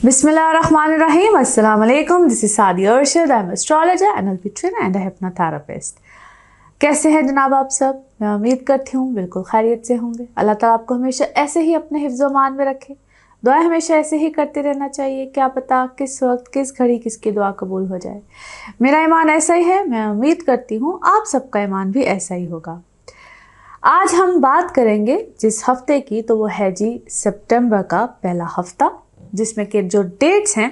Bismillahirrahmanirrahim. Assalamu alaikum. This is Sadia Arshad. I'm an astrologer, NLP trainer and a hypnotherapist. कैसे हैं जनाब आप सब? मैं उम्मीद करती हूँ बिल्कुल खैरियत से होंगे। अल्लाह ताला आपको हमेशा ऐसे ही अपने हिफ्ज़ मान में रखे। दुआ हमेशा ऐसे ही करते रहना चाहिए। क्या पता किस वक्त किस घड़ी किसकी दुआ कबूल हो जाए। मेरा ईमान ऐसा ही है। मैं उम्मीद करती हूँ आप सबका ईमान भी ऐसा ही होगा। आज हम बात करेंगे जिस हफ्ते की, तो वो है जी सितंबर का पहला हफ्ता, जिसमें के जो डेट्स हैं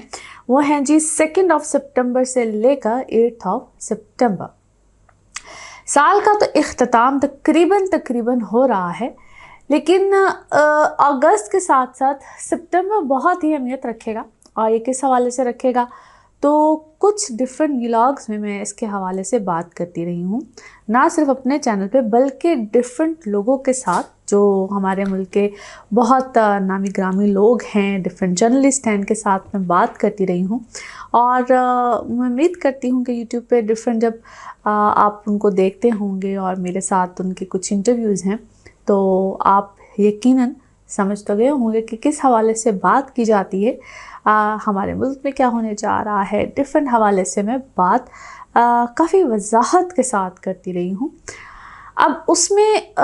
वो हैं जी 2 सितंबर से लेकर 8 सितंबर। साल का तो इख्तिताम तकरीबन हो रहा है, लेकिन अगस्त के साथ साथ सितंबर बहुत ही अहमियत रखेगा। और ये किस हवाले से रखेगा, तो कुछ डिफरेंट व्लॉग्स में मैं इसके हवाले से बात करती रही हूँ, ना सिर्फ अपने चैनल पे बल्कि डिफरेंट लोगों के साथ जो हमारे मुल्क के बहुत नामी ग्रामी लोग हैं, डिफरेंट जर्नलिस्ट हैं, इनके साथ मैं बात करती रही हूँ। और मैं उम्मीद करती हूँ कि यूट्यूब पे डिफरेंट जब आप उनको देखते होंगे और मेरे साथ उनके कुछ इंटरव्यूज़ हैं, तो आप यकीनन समझ तो गए होंगे कि किस हवाले से बात की जाती है, हमारे मुल्क में क्या होने जा रहा है। डिफरेंट हवाले से मैं बात काफ़ी वजाहत के साथ करती रही हूँ। अब उसमें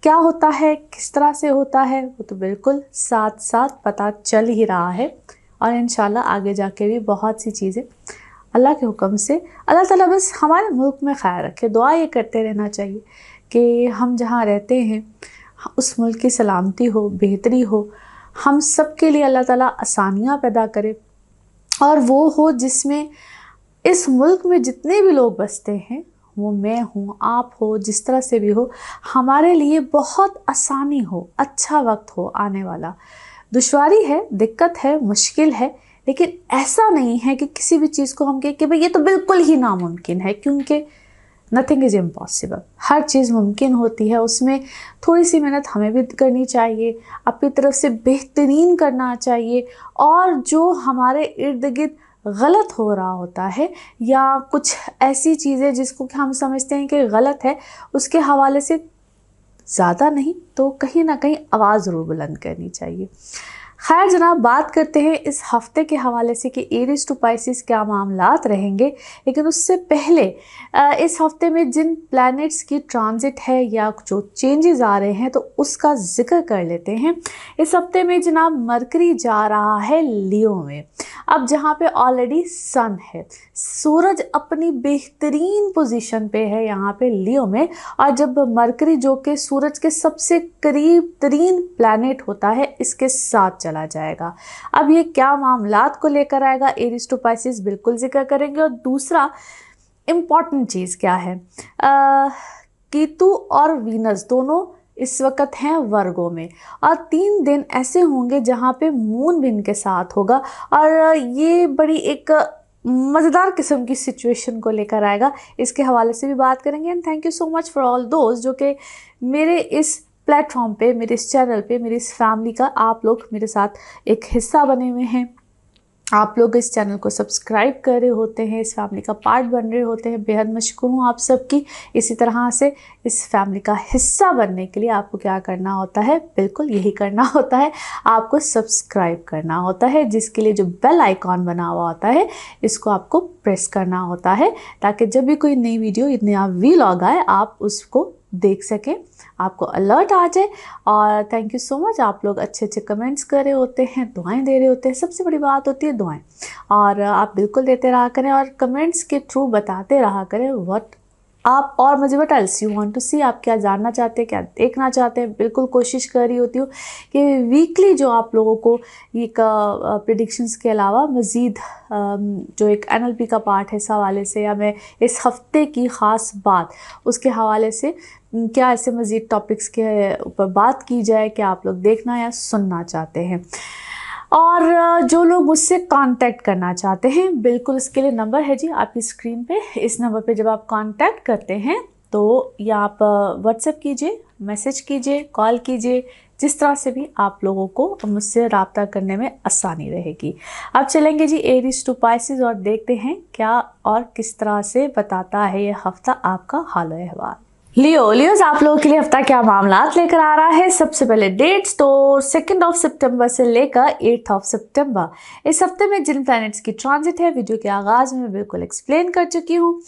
क्या होता है, किस तरह से होता है, वो तो बिल्कुल साथ साथ पता चल ही रहा है। और इंशाल्लाह आगे जाके भी बहुत सी चीज़ें अल्लाह के हुक्म से, अल्लाह ताला बस हमारे मुल्क में खैर रखे। दुआ ये करते रहना चाहिए कि हम जहाँ रहते हैं उस मुल्क की सलामती हो, बेहतरी हो, हम सब के लिए अल्लाह ताला आसानियाँ पैदा करे, और वो हो जिसमें इस मुल्क में जितने भी लोग बसते हैं, वो मैं हूँ, आप हो, जिस तरह से भी हो, हमारे लिए बहुत आसानी हो, अच्छा वक्त हो आने वाला। दुश्वारी है, दिक्कत है, मुश्किल है, लेकिन ऐसा नहीं है कि किसी भी चीज़ को हम कहें कि भाई ये तो बिल्कुल ही नामुमकिन है, क्योंकि नथिंग इज़ इम्पॉसिबल। हर चीज़ मुमकिन होती है, उसमें थोड़ी सी मेहनत हमें भी करनी चाहिए, अपनी तरफ से बेहतरीन करना चाहिए। और जो हमारे इर्द गिर्द गलत हो रहा होता है या कुछ ऐसी चीज़ें जिसको कि हम समझते हैं कि गलत है, उसके हवाले से ज़्यादा नहीं तो कहीं ना कहीं आवाज़ ज़रूर बुलंद करनी चाहिए। खैर जनाब, बात करते हैं इस हफ्ते के हवाले से कि एरीज टू पाइसिस क्या मामलात रहेंगे। लेकिन उससे पहले इस हफ्ते में जिन प्लैनेट्स की ट्रांजिट है या जो चेंजेस आ रहे हैं, तो उसका जिक्र कर लेते हैं। इस हफ्ते में जनाब मरकरी जा रहा है लियो में। अब जहाँ पे ऑलरेडी सन है, सूरज अपनी बेहतरीन पोजीशन पे है यहाँ पे लियो में। और जब मरकरी, जो कि सूरज के सबसे करीब तरीन प्लैनेट होता है, इसके साथ चला जाएगा, अब ये क्या मामलात को लेकर आएगा, एरीज टू पाइसिस बिल्कुल जिक्र करेंगे। और दूसरा इम्पॉर्टेंट चीज़ क्या है, केतु और वीनस दोनों इस वक्त हैं वर्गों में, और 3 दिन ऐसे होंगे जहाँ पे मून भी इनके साथ होगा। और ये बड़ी एक मज़ेदार किस्म की सिचुएशन को लेकर आएगा, इसके हवाले से भी बात करेंगे। And thank you so much for all दोस्त जो कि मेरे इस प्लेटफॉर्म पे, मेरे इस चैनल पे, मेरी इस फैमिली का आप लोग मेरे साथ एक हिस्सा बने हुए हैं। आप लोग इस चैनल को सब्सक्राइब कर रहे होते हैं, इस फैमिली का पार्ट बन रहे होते हैं। बेहद मशकूर हूँ आप सबकी। इसी तरह से इस फैमिली का हिस्सा बनने के लिए आपको क्या करना होता है, बिल्कुल यही करना होता है, आपको सब्सक्राइब करना होता है, जिसके लिए जो बेल आइकॉन बना हुआ होता है इसको आपको प्रेस करना होता है, ताकि जब भी कोई नई वीडियो, नया व्लॉग आए, आप उसको देख सकें, आपको अलर्ट आ जाए। और थैंक यू सो मच, आप लोग अच्छे अच्छे कमेंट्स कर रहे होते हैं, दुआएं दे रहे होते हैं। सबसे बड़ी बात होती है दुआएं, और आप बिल्कुल देते रहा करें और कमेंट्स के थ्रू बताते रहा करें व्हाट आप और मुझे what else you want to see, आप क्या जानना चाहते हैं, क्या देखना चाहते हैं। बिल्कुल कोशिश कर रही होती हूँ कि वीकली जो आप लोगों को ये प्रेडिक्शंस के अलावा मज़ीद जो एक एनएलपी का पार्ट है इस हवाले से, या मैं इस हफ्ते की ख़ास बात उसके हवाले से क्या ऐसे मज़ीद टॉपिक्स के ऊपर बात की जाए कि आप लोग देखना या सुनना चाहते हैं। और जो लोग मुझसे कांटेक्ट करना चाहते हैं, बिल्कुल इसके लिए नंबर है जी आपकी स्क्रीन पे। इस नंबर पे जब आप कांटेक्ट करते हैं तो या आप व्हाट्सएप कीजिए, मैसेज कीजिए, कॉल कीजिए, जिस तरह से भी आप लोगों को मुझसे रब्ता करने में आसानी रहेगी। अब चलेंगे जी एरीज टू पाइसिस और देखते हैं क्या और किस तरह से बताता है ये हफ्ता आपका हाल अहवाल। लियोज आप लोगों के लिए हफ्ता क्या मामलात लेकर आ रहा है। सबसे पहले डेट्स तो 2 सितंबर से लेकर 8 सितंबर इस हफ्ते में जिन प्लैनेट्स की ट्रांजिट है वीडियो के आगाज में बिल्कुल एक्सप्लेन कर चुकी हूँ।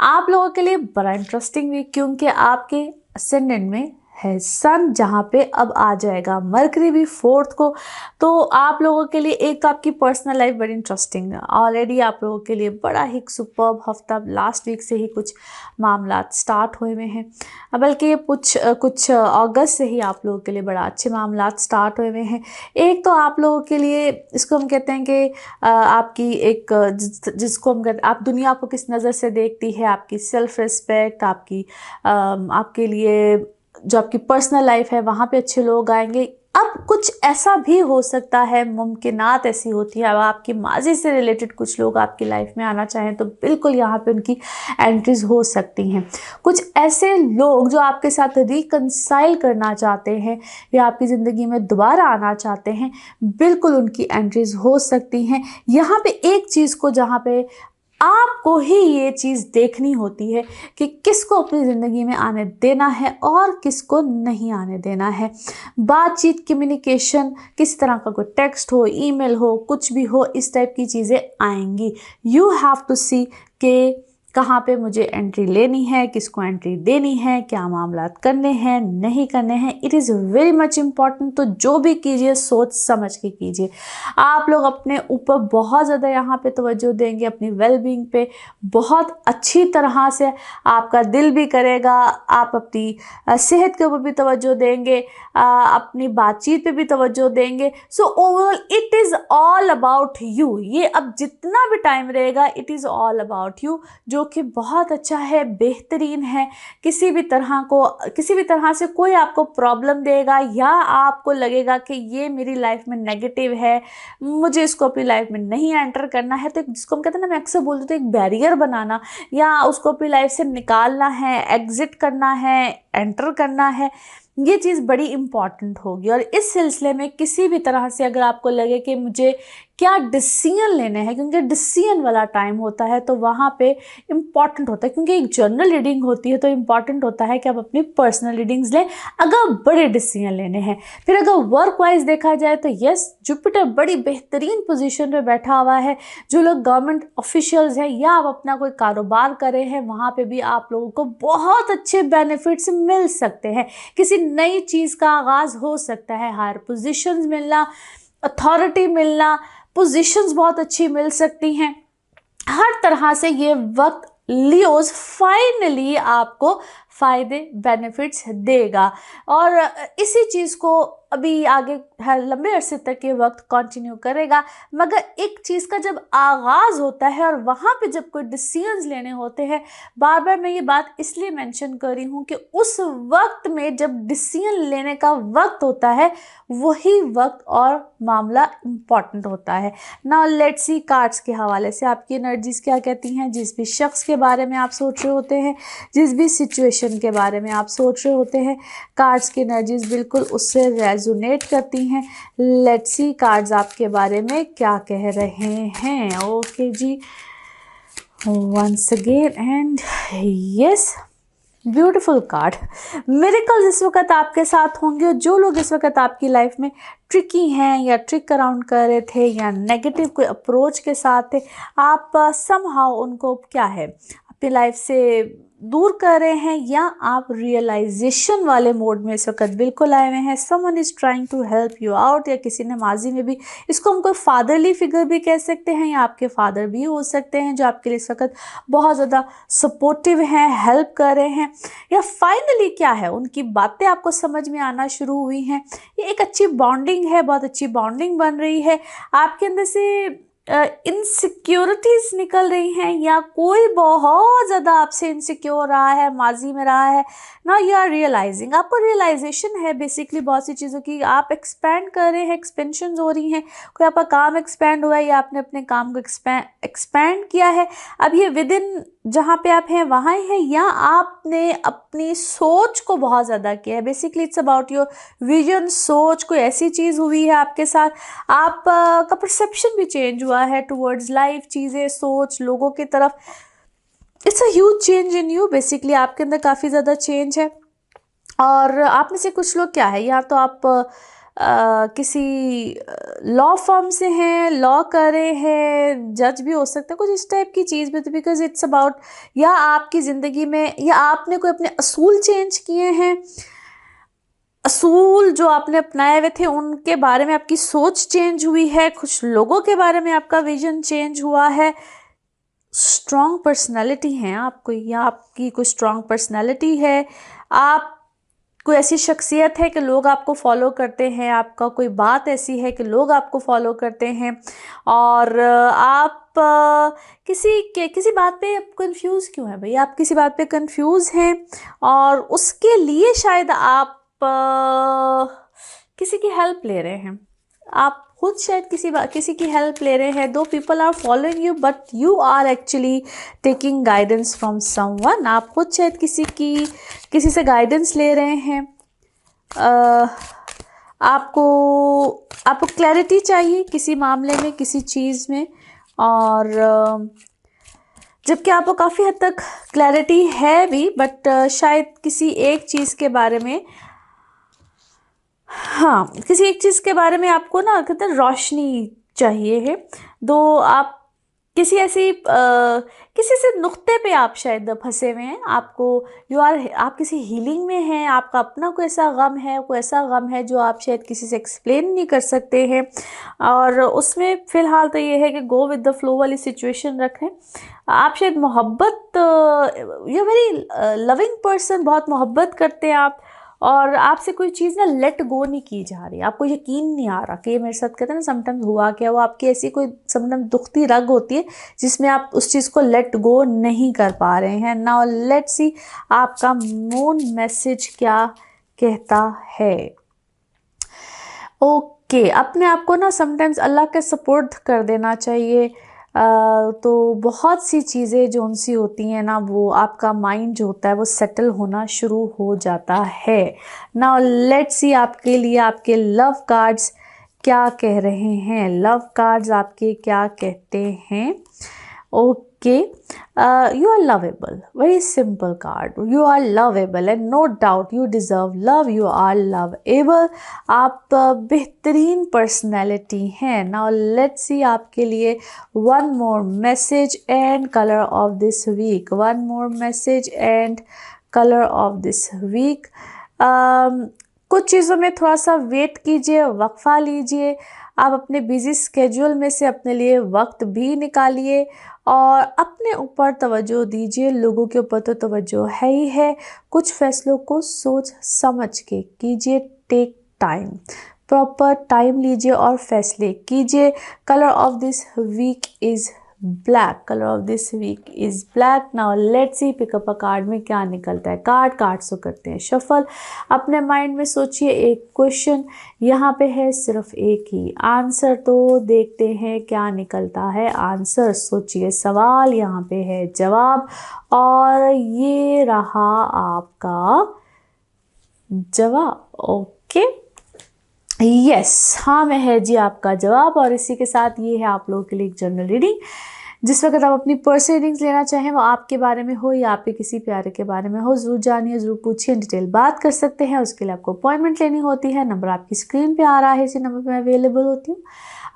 आप लोगों के लिए बड़ा इंटरेस्टिंग वीक, क्योंकि आपके असेंडेंट में है सन, जहाँ पे अब आ जाएगा मरकरी भी 4 को। तो आप लोगों के लिए एक तो आपकी पर्सनल लाइफ बड़ी इंटरेस्टिंग है। ऑलरेडी आप लोगों के लिए बड़ा ही सुपर्ब हफ्ता, लास्ट वीक से ही कुछ मामला स्टार्ट हुए हुए हैं, बल्कि कुछ अगस्त से ही आप लोगों के लिए बड़ा अच्छे मामला स्टार्ट हुए हुए हैं। एक तो आप लोगों के लिए इसको हम कहते हैं कि आपकी एक जिसको हम कहते हैं, आप दुनिया को किस नज़र से देखती है, आपकी सेल्फ रिस्पेक्ट, आपके लिए जो आपकी पर्सनल लाइफ है वहाँ पे अच्छे लोग आएंगे। अब कुछ ऐसा भी हो सकता है, मुमकिनात ऐसी होती है, अब आपकी माजी से रिलेटेड कुछ लोग आपकी लाइफ में आना चाहें तो बिल्कुल यहाँ पे उनकी एंट्रीज हो सकती हैं। कुछ ऐसे लोग जो आपके साथ रिकंसाइल करना चाहते हैं या आपकी ज़िंदगी में दोबारा आना चाहते हैं, बिल्कुल उनकी एंट्रीज हो सकती हैं। यहाँ पे एक चीज़ को जहाँ पे आपको ही ये चीज़ देखनी होती है कि किसको अपनी ज़िंदगी में आने देना है और किसको नहीं आने देना है। बातचीत, कम्युनिकेशन, किस तरह का कोई टेक्स्ट हो, ईमेल हो, कुछ भी हो, इस टाइप की चीज़ें आएंगी। यू हैव टू सी कि कहाँ पे मुझे एंट्री लेनी है, किसको एंट्री देनी है, क्या मामला करने हैं, नहीं करने हैं। It is very much important. तो जो भी कीजिए सोच समझ के कीजिए। आप लोग अपने ऊपर बहुत ज़्यादा यहाँ पे तवज्जो देंगे, अपनी वेलबींग पे बहुत अच्छी तरह से आपका दिल भी करेगा, आप अपनी सेहत के ऊपर भी तवज्जो देंगे, अपनी बातचीत पे भी तवज्जो देंगे। So overall it is all about you. ये अब जितना भी टाइम रहेगा it is all about you, जो कि बहुत अच्छा है, बेहतरीन है। किसी भी तरह से कोई आपको प्रॉब्लम देगा या आपको लगेगा कि ये मेरी लाइफ में नेगेटिव है, मुझे इसको अपनी लाइफ में नहीं एंटर करना है, तो जिसको हम कहते हैं ना, मैं अक्सर बोलती हूँ, तो एक बैरियर बनाना या उसको अपनी लाइफ से निकालना है, एग्जिट करना है, एंटर करना है, ये चीज़ बड़ी इम्पॉर्टेंट होगी। और इस सिलसिले में किसी भी तरह से अगर आपको लगे कि मुझे क्या डिसीजन लेने हैं, क्योंकि डिसीजन वाला टाइम होता है तो वहाँ पे इम्पॉर्टेंट होता है, क्योंकि एक जनरल रीडिंग होती है तो इम्पॉर्टेंट होता है कि आप अपनी पर्सनल रीडिंग्स लें अगर बड़े डिसीजन लेने हैं। फिर अगर वर्क वाइज देखा जाए तो यस, जुपिटर बड़ी बेहतरीन पोजीशन पे बैठा हुआ है। जो लोग गवर्नमेंट ऑफिशियल्स हैं या आप अपना कोई कारोबार कर रहे हैं, वहाँ पे भी आप लोगों को बहुत अच्छे बेनिफिट्स मिल सकते हैं। किसी नई चीज़ का आगाज़ हो सकता है, हायर पोजीशंस मिलना, अथॉरिटी मिलना, पोजीशंस बहुत अच्छी मिल सकती हैं। हर तरह से ये वक्त लियोज फाइनली आपको फ़ायदे, बेनिफिट्स देगा और इसी चीज़ को अभी आगे लंबे अरसे तक ये वक्त कंटिन्यू करेगा। मगर एक चीज़ का जब आगाज़ होता है और वहाँ पे जब कोई डिसीजंस लेने होते हैं, बार बार मैं ये बात इसलिए मेंशन कर रही हूँ कि उस वक्त में जब डिसीजन लेने का वक्त होता है, वही वक्त और मामला इम्पॉर्टेंट होता है। नाउ लेट्स सी कार्ड्स के हवाले से आपकी एनर्जीज क्या कहती हैं। जिस भी शख्स के बारे में आप सोच रहे होते हैं, जिस भी सिचुएशन के बारे में आप सोच रहे होते हैं, कार्ड्स की एनर्जीज बिल्कुल उससे रेजोनेट करती हैं। लेट्स सी कार्ड्स आपके बारे में क्या कह रहे हैं। ओके जी, once again and yes, beautiful card. Miracles इस वक्त आपके साथ होंगे। जो लोग इस वक्त आपकी लाइफ में ट्रिकी हैं या ट्रिक अराउंड कर रहे थे या नेगेटिव कोई अप्रोच के साथ थे, आप समहाउ उनको क्या है अपनी लाइफ से दूर कर रहे हैं या आप रियलाइजेशन वाले मोड में इस वक्त बिल्कुल आए हुए हैं। Someone is trying to help you out, या किसी ने माजी में भी, इसको हम कोई फादरली फिगर भी कह सकते हैं या आपके फादर भी हो सकते हैं जो आपके लिए इस वक्त बहुत ज़्यादा सपोर्टिव हैं, हेल्प कर रहे हैं। या फाइनली क्या है, उनकी बातें आपको समझ में आना शुरू हुई हैं। ये एक अच्छी बॉन्डिंग है, बहुत अच्छी बॉन्डिंग बन रही है। आपके अंदर से इनसिक्योरिटीज निकल रही हैं या कोई बहुत ज़्यादा आपसे इनसिक्योर रहा है, माजी में रहा है ना, यू आर रियलाइजिंग, आपको रियलाइजेशन है बेसिकली बहुत सी चीज़ों की। आप एक्सपैंड कर रहे हैं, एक्सपेंशन हो रही हैं, कोई आपका काम एक्सपैंड हुआ है या आपने अपने काम को एक्सपैंड किया है। अब ये विद इन जहाँ पे आप हैं वहाँ ही है, या आपने अपनी सोच को बहुत ज़्यादा किया है। Basically it's about your vision, सोच। कोई ऐसी चीज़ हुई है आपके साथ, आप का परसेप्शन भी चेंज हुआ है टुवर्ड्स लाइफ, चीज़ें, सोच, लोगों की तरफ। It's a huge change in you, basically आपके अंदर काफ़ी ज़्यादा चेंज है। और आप में से कुछ लोग क्या है, या तो आप किसी लॉ फर्म से हैं, लॉ कर रहे हैं, जज भी हो सकते हैं, कुछ इस टाइप की चीज़ भी, तो बिकॉज इट्स अबाउट, या आपकी ज़िंदगी में, या आपने कोई अपने असूल चेंज किए हैं, असूल जो आपने अपनाए हुए थे उनके बारे में आपकी सोच चेंज हुई है, कुछ लोगों के बारे में आपका विजन चेंज हुआ है। स्ट्रॉन्ग पर्सनैलिटी है आपको, या आपकी कोई स्ट्रॉन्ग पर्सनैलिटी है, आप कोई ऐसी शख्सियत है कि लोग आपको फॉलो करते हैं, आपका कोई बात ऐसी है कि लोग आपको फॉलो करते हैं, और आप किसी बात पे आप कंफ्यूज क्यों हैं भाई, आप किसी बात पे कंफ्यूज हैं, और उसके लिए शायद आप किसी की हेल्प ले रहे हैं, आप खुद शायद किसी की हेल्प ले रहे हैं। दो people are following you but you are actually taking guidance from someone, आप खुद शायद किसी से गाइडेंस ले रहे हैं। आपको क्लैरिटी चाहिए किसी मामले में, किसी चीज़ में, और जबकि आपको काफ़ी हद तक क्लैरिटी है भी, बट शायद किसी एक चीज़ के बारे में, हाँ, किसी एक चीज़ के बारे में आपको ना कहते हैं रोशनी चाहिए है। दो आप किसी से नुक्ते पे आप शायद फंसे हुए हैं, आप किसी हीलिंग में हैं, आपका अपना कोई ऐसा गम है जो आप शायद किसी से एक्सप्लेन नहीं कर सकते हैं, और उसमें फ़िलहाल तो ये है कि गो विद द फ्लो वाली सिचुएशन रखें। आप शायद यू वेरी लविंग पर्सन, बहुत मोहब्बत करते हैं आप, और आपसे कोई चीज़ ना लेट गो नहीं की जा रही, आपको यकीन नहीं आ रहा कि ये मेरे साथ, कहते हैं ना समटाइम्स हुआ क्या, वो आपकी ऐसी कोई समटाइम्स दुखती रग होती है जिसमें आप उस चीज़ को लेट गो नहीं कर पा रहे हैं। नाउ लेट्स सी आपका मून मैसेज क्या कहता है। ओके, अपने आप को ना समटाइम्स अल्लाह के सपोर्ट कर देना चाहिए। तो बहुत सी चीज़ें जो उनसी होती हैं ना, वो आपका माइंड जो होता है वो सेटल होना शुरू हो जाता है। नाउ लेट्स सी आपके लिए आपके लव कार्ड्स क्या कह रहे हैं। लव कार्ड्स आपके क्या कहते हैं। Okay, you are lovable, very simple card, you are lovable and no doubt you deserve love, you are lovable, आप बेहतरीन पर्सनैलिटी हैं। नाउ लेट्स सी आपके लिए one more message and colour of this week, one more message and colour of this week. कुछ चीज़ों में थोड़ा सा वेट कीजिए, वक्फा लीजिए, आप अपने बिजी स्केड्यूल में से अपने लिए वक्त भी निकालिए और अपने ऊपर तवज्जो दीजिए। लोगों के ऊपर तो तवज्जो है ही है, कुछ फैसलों को सोच समझ के कीजिए। टेक टाइम, प्रॉपर टाइम लीजिए और फैसले कीजिए। Colour of this week is black, colour of this week is black. Now let's see pick up a card में क्या निकलता है। कार्ड्स को करते हैं शफल। अपने माइंड में सोचिए एक क्वेश्चन, यहाँ पे है सिर्फ एक ही आंसर, तो देखते हैं क्या निकलता है आंसर। सोचिए सवाल, यहाँ पे है जवाब, और ये रहा आपका जवाब। ओके, यस, हाँ में है जी आपका जवाब। और इसी के साथ ये है आप लोगों के लिए एक जनरल रीडिंग। जिस वक्त आप अपनी पर्सनल रीडिंग्स लेना चाहें, वो आपके बारे में हो या आपके किसी प्यारे के बारे में हो, ज़रूर जानिए, ज़रूर पूछिए, डिटेल बात कर सकते हैं। उसके लिए आपको अपॉइंटमेंट लेनी होती है। नंबर आपकी स्क्रीन पे आ रहा है, इसी नंबर पर मैं अवेलेबल होती हूँ।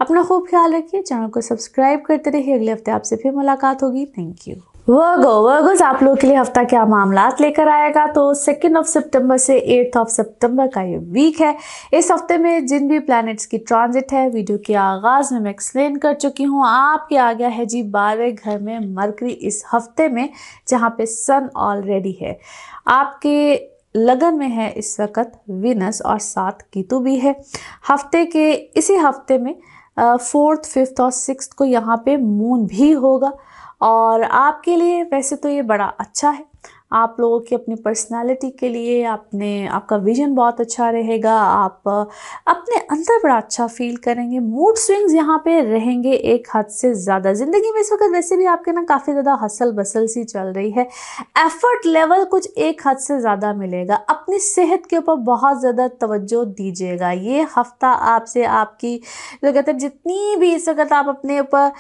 अपना खूब ख्याल रखिए, चैनल को सब्सक्राइब करते रहिए। अगले हफ्ते आपसे फिर मुलाकात होगी। Thank you. वर्गोस आप लोगों के लिए हफ्ता क्या मामलात लेकर आएगा। तो 2 सितंबर से 8 सितंबर का ये वीक है। इस हफ्ते में जिन भी प्लैनेट्स की ट्रांजिट है, वीडियो के आगाज़ में मैं एक्सप्लेन कर चुकी हूँ। आपके आ गया है जी 12वें घर में मरकरी इस हफ्ते में, जहाँ पे सन ऑलरेडी है। आपके लगन में है इस वक्त वीनस और 7 केतु भी है। इसी हफ्ते में 4th, 5th और 6th को यहाँ पे मून भी होगा। और आपके लिए वैसे तो ये बड़ा अच्छा है, आप लोगों की अपनी पर्सनालिटी के लिए आपका विजन बहुत अच्छा रहेगा। आप अपने अंदर बड़ा अच्छा फील करेंगे। मूड स्विंग्स यहाँ पे रहेंगे एक हद से ज़्यादा। ज़िंदगी में इस वक्त वैसे भी आपके ना काफ़ी ज़्यादा हसल बसल सी चल रही है। एफर्ट लेवल कुछ एक हद से ज़्यादा मिलेगा। अपनी सेहत के ऊपर बहुत ज़्यादा तवज्जो दीजिएगा। ये हफ्ता आपसे आपकी जो कहते हैं जितनी भी इस वक्त आप अपने ऊपर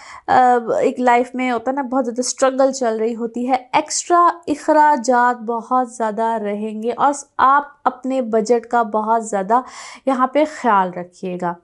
एक लाइफ में होता है ना, बहुत ज़्यादा स्ट्रगल चल रही होती है, एक्स्ट्रा इखराजात बहुत ज़्यादा रहेंगे और आप अपने बजट का बहुत ज़्यादा यहाँ पे ख्याल रखिएगा।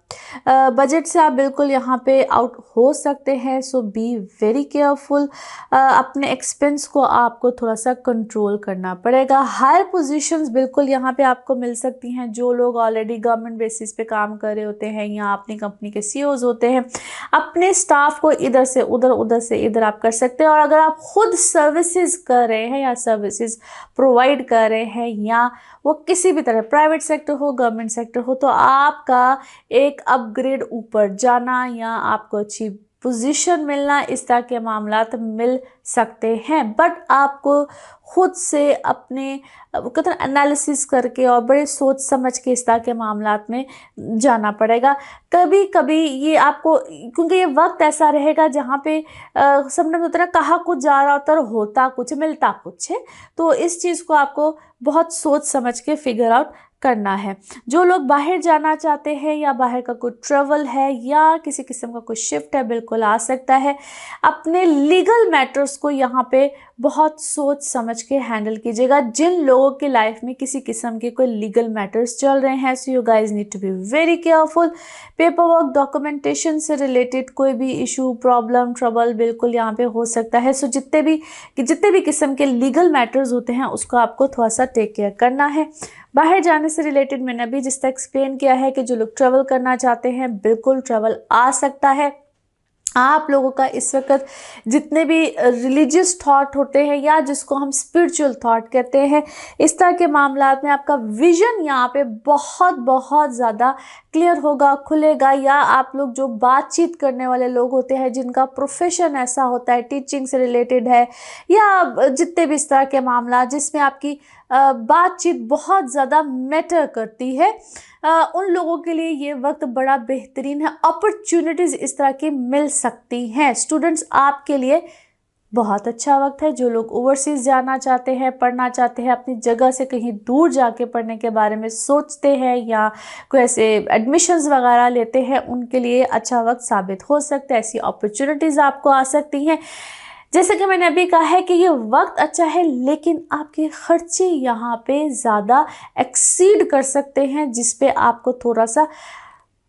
बजट से आप बिल्कुल यहाँ पे आउट हो सकते हैं, सो बी वेरी केयरफुल। अपने एक्सपेंस को आपको थोड़ा सा कंट्रोल करना पड़ेगा। हायर पोजीशंस बिल्कुल यहाँ पे आपको मिल सकती हैं। जो लोग ऑलरेडी गवर्नमेंट बेसिस पे काम कर रहे होते हैं या अपनी कंपनी के सीईओज होते हैं, अपने स्टाफ को इधर से उधर, उधर से इधर आप कर सकते हैं। और अगर आप खुद सर्विसेज कर रहे हैं या सर्विसेज प्रोवाइड कर रहे हैं या वो किसी भी तरह प्राइवेट सेक्टर हो, गवर्नमेंट सेक्टर हो, तो आपका एक अपग्रेड ऊपर जाना या आपको अच्छी पोजीशन मिलना, इस तरह के मामलात मिल सकते हैं। बट आपको खुद से अपने कहते हैं एनालिसिस करके और बड़े सोच समझ के इस तरह के मामलात में जाना पड़ेगा। कभी कभी ये आपको, क्योंकि ये वक्त ऐसा रहेगा जहाँ पे सबने होता है कहा कुछ जा रहा होता है, होता कुछ मिलता कुछ है। तो इस चीज़ को आपको बहुत सोच समझ के फिगर आउट करना है। जो लोग बाहर जाना चाहते हैं या बाहर का कोई ट्रैवल है या किसी किस्म का कोई शिफ्ट है, बिल्कुल आ सकता है। अपने लीगल मैटर्स को यहाँ पे बहुत सोच समझ के हैंडल कीजिएगा। जिन लोगों की लाइफ में किसी किस्म के कोई लीगल मैटर्स चल रहे हैं, so you guys need to be very careful. Paper work, documentation से रिलेटेड कोई भी इशू, प्रॉब्लम, ट्रबल बिल्कुल यहाँ पे हो सकता है। सो जितने भी किस्म के लीगल मैटर्स होते हैं उसको आपको थोड़ा सा टेक केयर करना है। बाहर जाने से रिलेटेड मैंने अभी जिस तरह एक्सप्लेन किया है कि जो लोग ट्रैवल करना चाहते हैं, बिल्कुल ट्रैवल आ सकता है। आप लोगों का इस वक्त जितने भी रिलीजियस थॉट होते हैं या जिसको हम स्पिरिचुअल थॉट कहते हैं, इस तरह के मामलात में आपका विजन यहाँ पे बहुत बहुत ज़्यादा क्लियर होगा, खुलेगा। या आप लोग जो बातचीत करने वाले लोग होते हैं, जिनका प्रोफेशन ऐसा होता है, टीचिंग से रिलेटेड है या जितने भी इस तरह के मामला जिसमें आपकी बातचीत बहुत ज़्यादा मैटर करती है, उन लोगों के लिए ये वक्त बड़ा बेहतरीन है। अपॉर्चुनिटीज़ इस तरह की मिल सकती हैं। स्टूडेंट्स, आपके लिए बहुत अच्छा वक्त है। जो लोग ओवरसीज़ जाना चाहते हैं, पढ़ना चाहते हैं, अपनी जगह से कहीं दूर जाके पढ़ने के बारे में सोचते हैं या कोई ऐसे एडमिशन्स वगैरह लेते हैं, उनके लिए अच्छा वक्त साबित हो सकता है। ऐसी अपॉर्चुनिटीज़ आपको आ सकती हैं। जैसे कि मैंने अभी कहा है कि ये वक्त अच्छा है, लेकिन आपके खर्चे यहाँ पे ज़्यादा एक्सीड कर सकते हैं, जिस पे आपको थोड़ा सा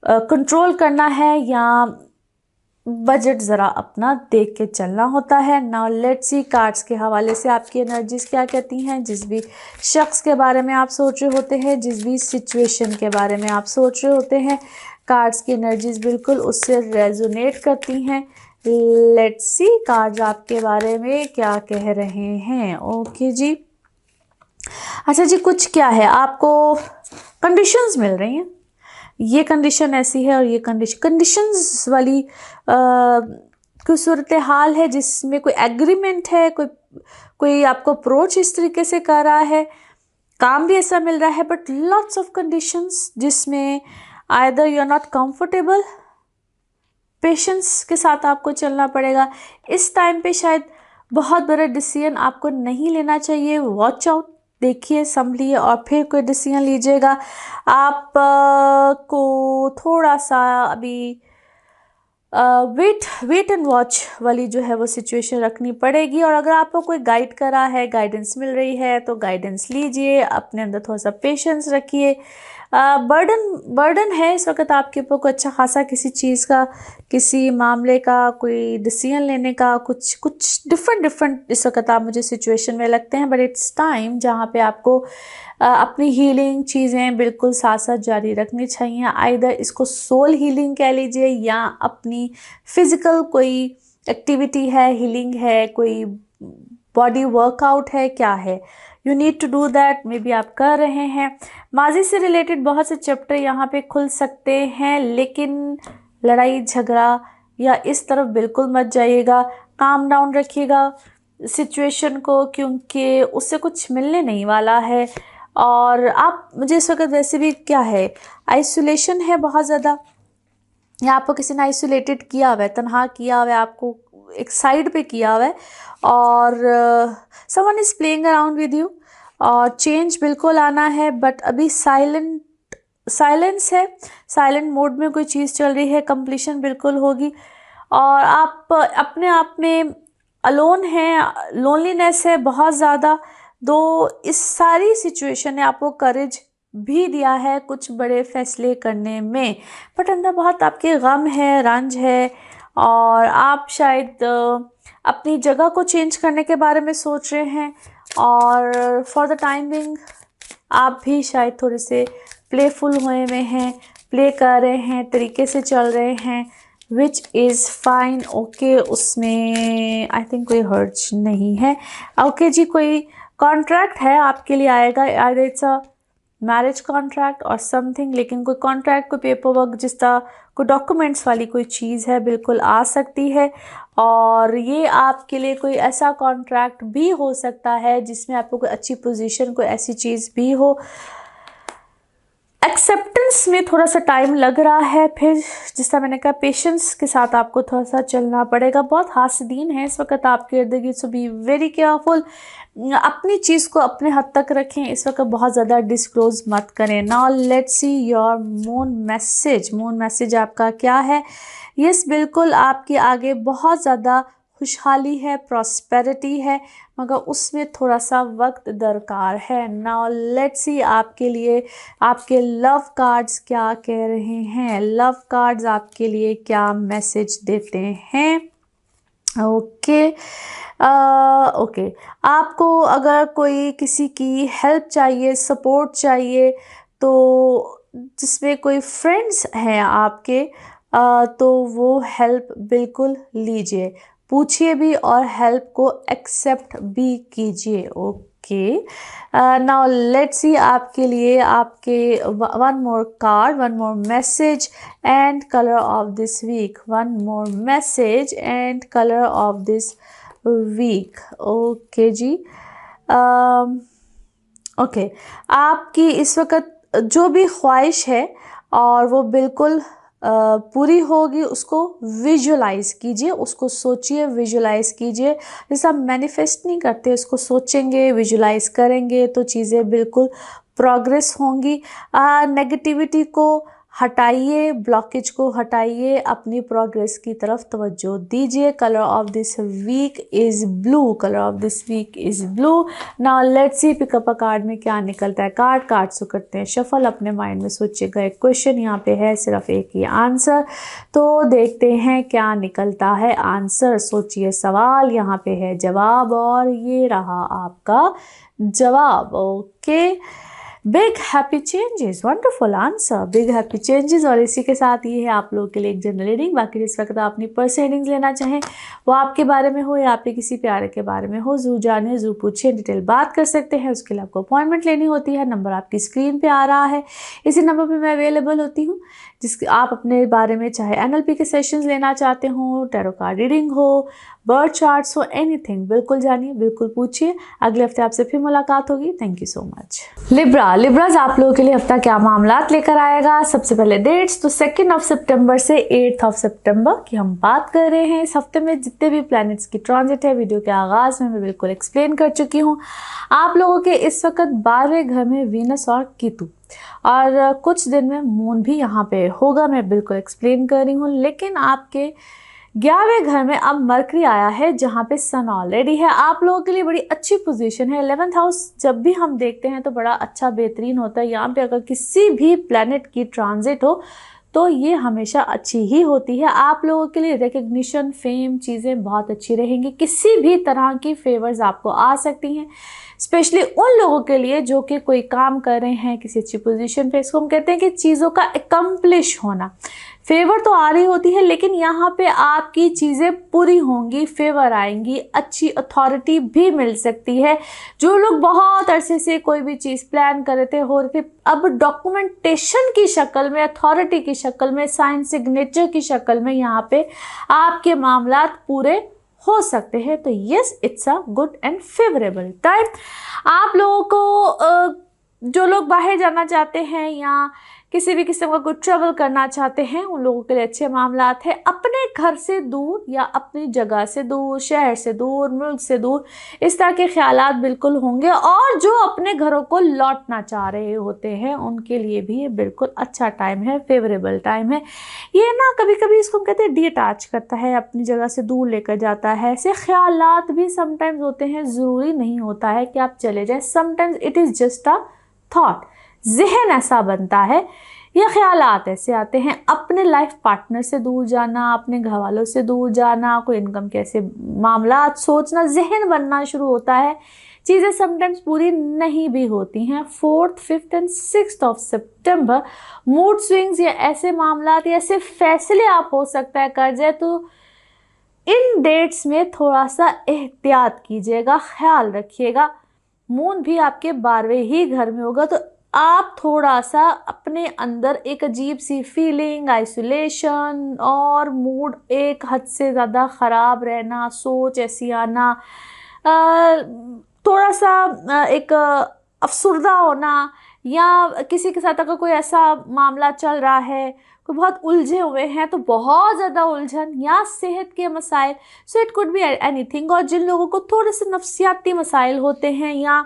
कंट्रोल करना है या बजट ज़रा अपना देख के चलना होता है। नाउ लेट्स सी कार्ड्स के हवाले से आपकी एनर्जीज़ क्या कहती हैं। जिस भी शख्स के बारे में आप सोच रहे होते हैं, जिस भी सिचुएशन के बारे में आप सोच रहे होते हैं, कार्ड्स की एनर्जीज़ बिल्कुल उससे रेजोनेट करती हैं। लेट्स सी कार्ड्स आपके बारे में क्या कह रहे हैं। ओके जी, अच्छा जी, कुछ क्या है, आपको कंडीशंस मिल रही हैं। ये कंडीशन ऐसी है और ये कंडीशंस वाली कोई सूरत हाल है जिसमें कोई एग्रीमेंट है, कोई आपको अप्रोच इस तरीके से कर रहा है, काम भी ऐसा मिल रहा है, बट लॉट्स ऑफ कंडीशंस जिसमें either you are not comfortable. Patience के साथ आपको चलना पड़ेगा। इस टाइम पे शायद बहुत बड़ा डिसीजन आपको नहीं लेना चाहिए। वॉच आउट, देखिए, संभलिए और फिर कोई डिसीजन लीजिएगा। आप को थोड़ा सा अभी वेट एंड वॉच वाली जो है वो सिचुएशन रखनी पड़ेगी। और अगर आपको कोई गाइड करा है, गाइडेंस मिल रही है, तो गाइडेंस लीजिए। अपने अंदर थोड़ा सा पेशेंस रखिए। बर्डन है इस वक्त आपके ऊपर कोई अच्छा खासा किसी चीज़ का, किसी मामले का, कोई डिसीजन लेने का, कुछ डिफरेंट इस वक्त आप मुझे सिचुएशन में लगते हैं। बट इट्स टाइम जहाँ पे आपको अपनी हीलिंग चीज़ें बिल्कुल साथ साथ जारी रखनी चाहिए। आइदर इसको सोल हीलिंग कह लीजिए या अपनी फिज़िकल कोई एक्टिविटी है, हीलिंग है, कोई बॉडी वर्कआउट है, क्या है, you need to do that. Maybe आप कर रहे हैं। माजी से रिलेटेड बहुत से चैप्टर यहाँ पे खुल सकते हैं, लेकिन लड़ाई झगड़ा या इस तरफ बिल्कुल मत जाइएगा। काम डाउन रखिएगा। सिचुएशन को, क्योंकि उससे कुछ मिलने नहीं वाला है। और आप मुझे इस वक्त वैसे भी क्या है, आइसोलेशन है बहुत ज़्यादा, या आपको किसी ने आइसोलेटेड किया हुआ है, तनहा किया हुआ है, आपको एक साइड पे किया हुआ है, और someone is playing around with you. और चेंज बिल्कुल आना है, बट अभी साइलेंस है, साइलेंट मोड में कोई चीज़ चल रही है, कंप्लीशन बिल्कुल होगी। और आप अपने आप में अलोन हैं, लोनलीनेस है बहुत ज़्यादा। दो इस सारी सिचुएशन ने आपको करेज भी दिया है कुछ बड़े फैसले करने में, बट अंदर बहुत आपके गम है, रंज है, और आप शायद अपनी जगह को चेंज करने के बारे में सोच रहे हैं। और फॉर द टाइम बिंग आप भी शायद थोड़े से प्लेफुल हुए में हैं, प्ले कर रहे हैं, तरीके से चल रहे हैं, विच इज़ फाइन, ओके। उसमें आई थिंक कोई हर्ज नहीं है, ओके जी। कोई कॉन्ट्रैक्ट है आपके लिए आएगा, either it's a marriage contract और समथिंग, लेकिन कोई कॉन्ट्रैक्ट, कोई पेपर वर्क, जिस तरह कोई डॉक्यूमेंट्स वाली कोई चीज़ है, बिल्कुल आ सकती है। और ये आपके लिए कोई ऐसा कॉन्ट्रैक्ट भी हो सकता है जिसमें आपको कोई अच्छी पोजीशन, कोई ऐसी चीज़ भी हो। एक्सेप्टेंस में थोड़ा सा टाइम लग रहा है, फिर जिस तरह मैंने कहा पेशेंस के साथ आपको थोड़ा सा चलना पड़ेगा। बहुत हासिदीन है इस वक्त आपके इर्द गिर्द, सो बी वेरी केयरफुल। अपनी चीज़ को अपने हद तक रखें, इस वक्त बहुत ज़्यादा डिस्क्लोज मत करें। Now let's see your moon message. Moon message आपका क्या है? यस, बिल्कुल आपके आगे बहुत ज़्यादा खुशहाली है, प्रॉस्पेरिटी है, मगर उसमें थोड़ा सा वक्त दरकार है। नाउ लेट्स सी आपके लिए आपके लव कार्ड्स क्या कह रहे हैं। लव कार्ड्स आपके लिए क्या मैसेज देते हैं? ओके ओके, आपको अगर कोई किसी की हेल्प चाहिए, सपोर्ट चाहिए, तो जिसमें कोई फ्रेंड्स हैं आपके, तो वो हेल्प बिल्कुल लीजिए, पूछिए भी और हेल्प को एक्सेप्ट भी कीजिए। ओके, नाउ लेट्स सी आपके लिए आपके one more card, one more message and colour of this week. One more message and colour of this week. Okay जी, ओके, आपकी इस वक्त जो भी ख्वाहिश है और वो बिल्कुल पूरी होगी, उसको विजुलाइज कीजिए, उसको सोचिए, विजुलाइज कीजिए। जैसे आप मैनिफेस्ट नहीं करते, उसको सोचेंगे, विजुलाइज करेंगे तो चीज़ें बिल्कुल प्रोग्रेस होंगी। नेगेटिविटी को हटाइए, ब्लॉकेज को हटाइए, अपनी प्रोग्रेस की तरफ तवज्जो दीजिए। Colour of this week is blue. Colour of this week is blue. Now let's see pick up a card में क्या निकलता है। कार्ड्स को करते हैं शफल। अपने माइंड में सोचिएगा, एक क्वेश्चन यहाँ पे है, सिर्फ एक ही आंसर, तो देखते हैं क्या निकलता है आंसर। सोचिए, सवाल यहाँ पे है, जवाब, और ये रहा आपका जवाब। Okay, big happy changes, wonderful answer, big happy changes. और इसी के साथ ये है आप लोगों के लिए एक जनरल रीडिंग। बाकी जिस वक्त आप अपनी पर्सनल रीडिंग्स लेना चाहें, वो आपके बारे में हो या आपके किसी प्यारे के बारे में हो, जरूर जाने, जरूर पूछिए, डिटेल बात कर सकते हैं। उसके लिए आपको अपॉइंटमेंट लेनी होती है। नंबर आपकी स्क्रीन पे आ रहा है, इसी नंबर पे मैं अवेलेबल होती हूँ। जिसके आप अपने बारे में चाहे NLP के सेशंस लेना चाहते हो, टैरो कार्ड रीडिंग हो, बर्थ चार्ट्स हो, एनीथिंग, बिल्कुल जानिए, बिल्कुल पूछिए। अगले हफ्ते आपसे फिर मुलाकात होगी। Thank you so much. लिब्राज आप लोगों के लिए हफ्ता क्या मामलात लेकर आएगा। सबसे पहले डेट्स, तो 2 सितंबर से 8 सितंबर की हम बात कर रहे हैं। इस हफ्ते में जितने भी प्लैनेट्स की ट्रांजिट है, वीडियो के आगाज में मैं बिल्कुल एक्सप्लेन कर चुकी हूँ। आप लोगों के इस वक्त 12वें घर में वीनस और केतु, और कुछ दिन में मून भी यहाँ पे होगा, मैं बिल्कुल एक्सप्लेन कर रही हूँ। लेकिन आपके 11वें घर में अब मरकरी आया है, जहाँ पे सन ऑलरेडी है। आप लोगों के लिए बड़ी अच्छी पोजीशन है। 11th हाउस जब भी हम देखते हैं तो बड़ा अच्छा, बेहतरीन होता है। यहाँ पे अगर किसी भी प्लैनेट की ट्रांजिट हो तो ये हमेशा अच्छी ही होती है। आप लोगों के लिए रिकग्निशन, फेम, चीज़ें बहुत अच्छी रहेंगी। किसी भी तरह की फेवर्स आपको आ सकती हैं, स्पेशली उन लोगों के लिए जो कि कोई काम कर रहे हैं किसी अच्छी पोजीशन पे। इसको हम कहते हैं कि चीज़ों का एकम्प्लिश होना। फेवर तो आ रही होती है, लेकिन यहाँ पे आपकी चीज़ें पूरी होंगी, फेवर आएंगी, अच्छी अथॉरिटी भी मिल सकती है। जो लोग बहुत अरसे से कोई भी चीज़ प्लान कर रहे थे, हो रहे थे, अब डॉक्यूमेंटेशन की शक्ल में, अथॉरिटी की शक्ल में, साइन सिग्नेचर की शक्ल में यहाँ पे आपके मामलात पूरे हो सकते हैं। तो yes, it's a good and favourable time. आप लोगों को जो लोग बाहर जाना चाहते हैं या किसी भी किस्म का कोई ट्रैवल करना चाहते हैं, उन लोगों के लिए अच्छे मामलात हैं। अपने घर से दूर या अपनी जगह से दूर, शहर से दूर, मुल्क से दूर, इस तरह के ख्यालात बिल्कुल होंगे। और जो अपने घरों को लौटना चाह रहे होते हैं, उनके लिए भी ये बिल्कुल अच्छा टाइम है, फेवरेबल टाइम है। ये ना कभी कभी इसको हम कहते हैं डिअटैच करता है, अपनी जगह से दूर लेकर जाता है। ऐसे ख्यालात भी समटाइम्स होते हैं, ज़रूरी नहीं होता है कि आप चले जाएं। Sometimes it is just a thought, जहन ऐसा बनता है या ख्यालात ऐसे आते हैं। अपने लाइफ पार्टनर से दूर जाना, अपने घर वालों से दूर जाना, कोई इनकम के ऐसे मामलात सोचना, जहन बनना शुरू होता है। चीज़ें समटाइम्स पूरी नहीं भी होती हैं। 4th, 5th and 6th of September mood swings या ऐसे मामलात या ऐसे फैसले आप हो सकता है कर जाए। तो इन डेट्स में थोड़ा सा एहतियात कीजिएगा, ख्याल रखिएगा। मून भी आपके 12वें ही घर में होगा, तो आप थोड़ा सा अपने अंदर एक अजीब सी फीलिंग, आइसोलेशन और मूड एक हद से ज़्यादा ख़राब रहना, सोच ऐसी आना, थोड़ा सा एक अफसुर्दा होना, या किसी के साथ अगर कोई ऐसा मामला चल रहा है, कोई बहुत उलझे हुए हैं, तो बहुत ज़्यादा उलझन या सेहत के मसाइल, so it could be anything. और जिन लोगों को थोड़े से नफ्सियाती मसाइल होते हैं या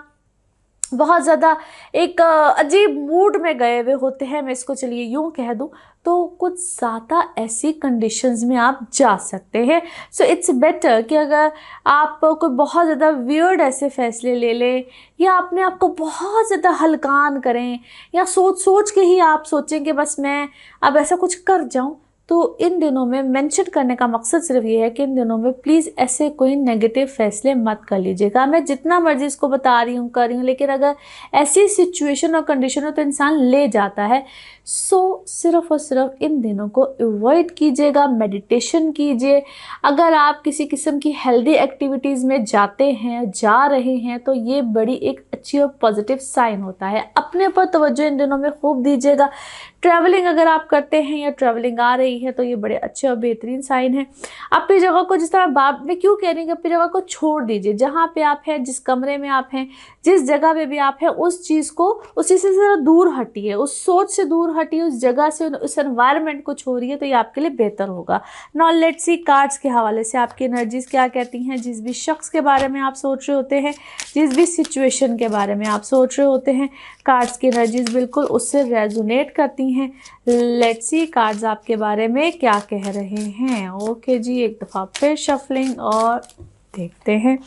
बहुत ज़्यादा एक अजीब मूड में गए हुए होते हैं, मैं इसको चलिए यूँ कह दूँ, तो कुछ ज़्यादा ऐसी कंडीशंस में आप जा सकते हैं। सो इट्स बेटर कि अगर आप कोई बहुत ज़्यादा वियर्ड ऐसे फैसले ले लें या अपने आप को बहुत ज़्यादा हलकान करें या सोच सोच के ही आप सोचें कि बस मैं अब ऐसा कुछ कर जाऊँ, तो इन दिनों में मेंशन करने का मकसद सिर्फ ये है कि इन दिनों में प्लीज़ ऐसे कोई नेगेटिव फैसले मत कर लीजिएगा। मैं जितना मर्जी इसको बता रही हूँ, कर रही हूँ, लेकिन अगर ऐसी सिचुएशन और कंडीशन हो तो इंसान ले जाता है। सो सिर्फ और सिर्फ इन दिनों को अवॉइड कीजिएगा, मेडिटेशन कीजिए। अगर आप किसी किस्म की हेल्दी एक्टिविटीज़ में जाते हैं, जा रहे हैं, तो ये बड़ी एक अच्छी और पॉजिटिव साइन होता है। अपने ऊपर तवज्जो इन दिनों में खूब दीजिएगा। ट्रैवलिंग अगर आप करते हैं या ट्रैवलिंग आ रही है, तो ये बड़े अच्छे और बेहतरीन साइन है। अपनी जगह को, जिस तरह बाप में क्यों कह रही हैं, अपनी जगह को छोड़ दीजिए। जहाँ पे आप हैं, जिस कमरे में आप हैं, जिस जगह पे भी आप हैं, उस चीज़ को, उस चीज़ से ज़रा दूर हटिए, उस सोच से दूर हटिए, उस जगह से, उस एनवायरनमेंट को छोड़िए, तो ये आपके लिए बेहतर होगा। नाउ लेट्स सी कार्ड्स के हवाले से आपकी एनर्जीज क्या कहती हैं। जिस भी शख्स के बारे में आप सोच रहे होते हैं, जिस भी सिचुएशन के बारे में आप सोच रहे होते हैं, कार्ड्स की एनर्जीज बिल्कुल उससे रेजोनेट करती हैं। लेट्स सी कार्ड्स आपके बारे में क्या कह रहे हैं। ओके जी, एक दफ़ा फिर शफलिंग और देखते हैं।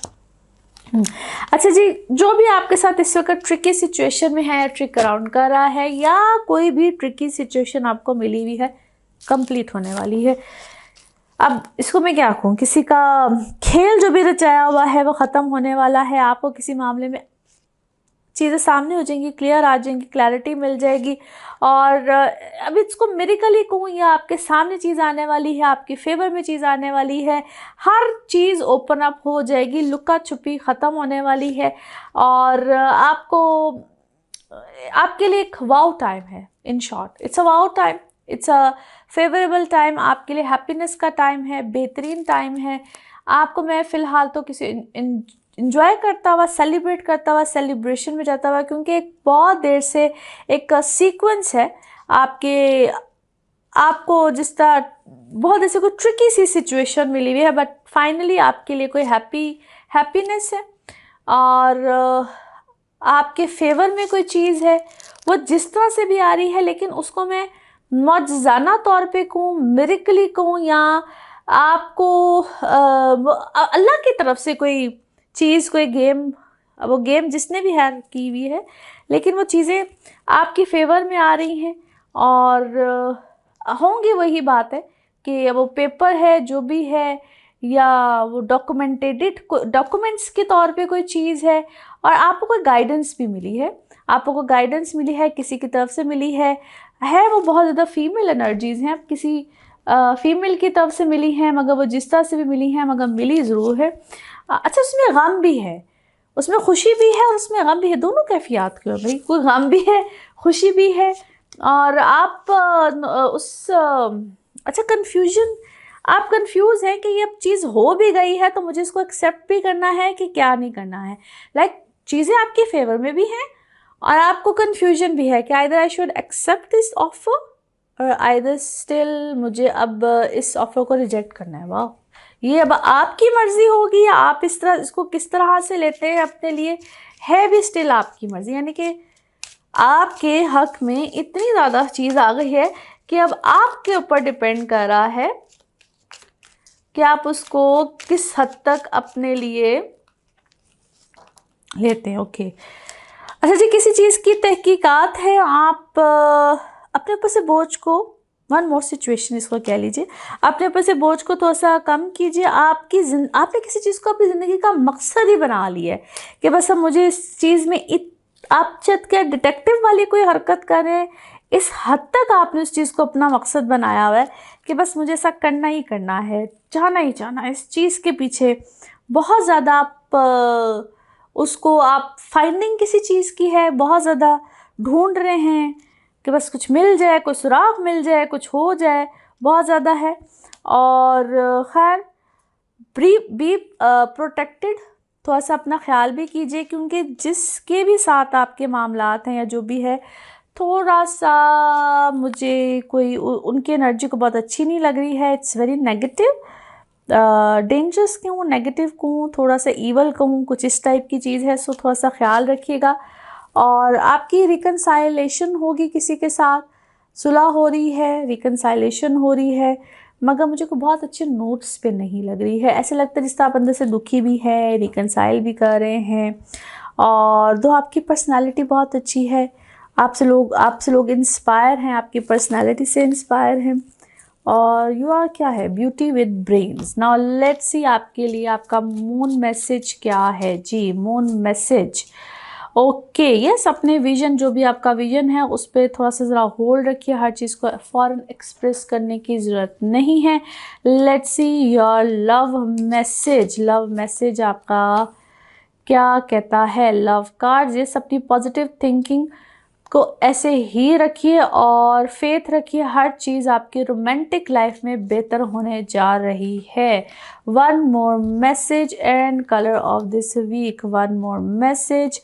अच्छा जी, जो भी आपके साथ इस वक्त ट्रिकी सिचुएशन में है, ट्रिक अराउंड कर रहा है, या कोई भी ट्रिकी सिचुएशन आपको मिली हुई है, कंप्लीट होने वाली है। अब इसको मैं क्या कहूँ, किसी का खेल जो भी रचाया हुआ है वो ख़त्म होने वाला है। आपको किसी मामले में चीज़ें सामने हो जाएंगी, क्लियर आ जाएंगी, क्लैरिटी मिल जाएगी। और अब इसको मिरेकल ही कहूँ या आपके सामने चीज़ आने वाली है, आपकी फेवर में चीज़ आने वाली है, हर चीज़ ओपन अप हो जाएगी, लुका छुपी ख़त्म होने वाली है। और आपके लिए एक वाओ टाइम है। In short, it's a wow time, it's a favourable time, आपके लिए हैप्पीनेस का टाइम है, बेहतरीन टाइम है। आपको मैं फ़िलहाल तो किसी इंजॉय करता हुआ, सेलिब्रेट करता हुआ, सेलिब्रेशन में जाता हुआ, क्योंकि एक बहुत देर से एक सीक्वेंस है आपको जिस तरह बहुत ऐसे कोई ट्रिकी सी सिचुएशन मिली हुई है, बट फाइनली आपके लिए कोई हैप्पीनेस है और आपके फेवर में कोई चीज़ है, वो जिस तरह से भी आ रही है, लेकिन उसको मैं मौजज़ाना तौर पे कहूँ, मिरेकली कहूँ, या आपको अल्लाह की तरफ से कोई चीज़, कोई गेम, वो गेम जिसने भी है की हुई है, लेकिन वो चीज़ें आपकी फेवर में आ रही हैं। और होंगी, वही बात है कि वो पेपर है जो भी है, या वो डॉक्यूमेंट्स के तौर पे कोई चीज़ है, और आपको कोई गाइडेंस भी मिली है, आपको कोई गाइडेंस मिली है, किसी की तरफ से मिली है। वो बहुत ज़्यादा फीमेल एनर्जीज़ हैं, किसी फीमेल की तरफ से मिली हैं, मगर वो जिस तरह से भी मिली हैं, मगर मिली ज़रूर है। अच्छा, उसमें गम भी है, उसमें खुशी भी है और उसमें गम भी है, दोनों कैफियत क्यों भाई, कोई गम भी है, खुशी भी है। और आप अच्छा, कन्फ्यूजन आप कंफ्यूज हैं कि ये अब चीज़ हो भी गई है तो मुझे इसको एक्सेप्ट भी करना है कि क्या नहीं करना है। लाइक चीज़ें आपके फेवर में भी हैं और आपको कंफ्यूजन भी है कि either I should accept this offer और आइदर स्टिल मुझे अब इस ऑफर को रिजेक्ट करना है। वाह, ये अब आपकी मर्जी होगी, या आप इस तरह इसको किस तरह से लेते हैं अपने लिए है भी स्टिल आपकी मर्जी। यानी कि आपके हक में इतनी ज़्यादा चीज़ आ गई है कि अब आपके ऊपर डिपेंड कर रहा है कि आप उसको किस हद तक अपने लिए लेते हैं। ओके, अच्छा जी, किसी चीज़ की तहकीकात है, आप अपने ऊपर से बोझ को, वन मोर सिचुएशन इसको कह लीजिए, अपने ऊपर से बोझ को थोड़ा सा कम कीजिए। आपने किसी चीज़ को अपनी ज़िंदगी का मकसद ही बना लिया है कि बस अब मुझे इस चीज़ में आप चत के डिटेक्टिव वाली कोई हरकत करें, इस हद तक आपने उस चीज़ को अपना मकसद बनाया हुआ है कि बस मुझे ऐसा करना ही करना है, जाना ही जाना है इस चीज़ के पीछे। बहुत ज़्यादा आप उसको आप फाइंडिंग किसी चीज़ की है, बहुत ज़्यादा ढूंढ रहे हैं कि बस कुछ मिल जाए, कुछ सुराग मिल जाए, कुछ हो जाए, बहुत ज़्यादा है। और खैर, बी प्रोटेक्टेड, थोड़ा सा अपना ख्याल भी कीजिए, क्योंकि जिसके भी साथ आपके मामलात हैं या जो भी है, थोड़ा सा मुझे कोई उनकी एनर्जी को बहुत अच्छी नहीं लग रही है। इट्स वेरी नेगेटिव, डेंजरस क्यों, नेगेटिव कहूँ, थोड़ा सा ईवल कहूँ, कुछ इस टाइप की चीज़ है। सो थोड़ा सा ख्याल रखिएगा। और आपकी रिकनसाइलेशन होगी किसी के साथ, सुलह हो रही है, रिकनसाइलेशन हो रही है, मगर मुझे को बहुत अच्छे नोट्स पे नहीं लग रही है। ऐसे लगता है जिस तरह आप अंदर से दुखी भी है, रिकनसाइल भी कर रहे हैं। और दो आपकी पर्सनालिटी बहुत अच्छी है, आपसे लोग इंस्पायर हैं, आपकी पर्सनालिटी से इंस्पायर हैं। और यू आर क्या है, beauty with brains. Now let's see आपके लिए आपका मून मैसेज क्या है जी। मून मैसेज, ओके यस, अपने विजन, जो भी आपका विजन है उस पर थोड़ा सा ज़रा होल्ड रखिए, हर चीज़ को फ़ौरन एक्सप्रेस करने की ज़रूरत नहीं है। Let's see your love message. Love message आपका क्या कहता है। लव कार्ड, ये अपनी पॉजिटिव थिंकिंग को ऐसे ही रखिए और फेथ रखिए, हर चीज़ आपकी रोमांटिक लाइफ में बेहतर होने जा रही है। One more message and colour of this week. One more message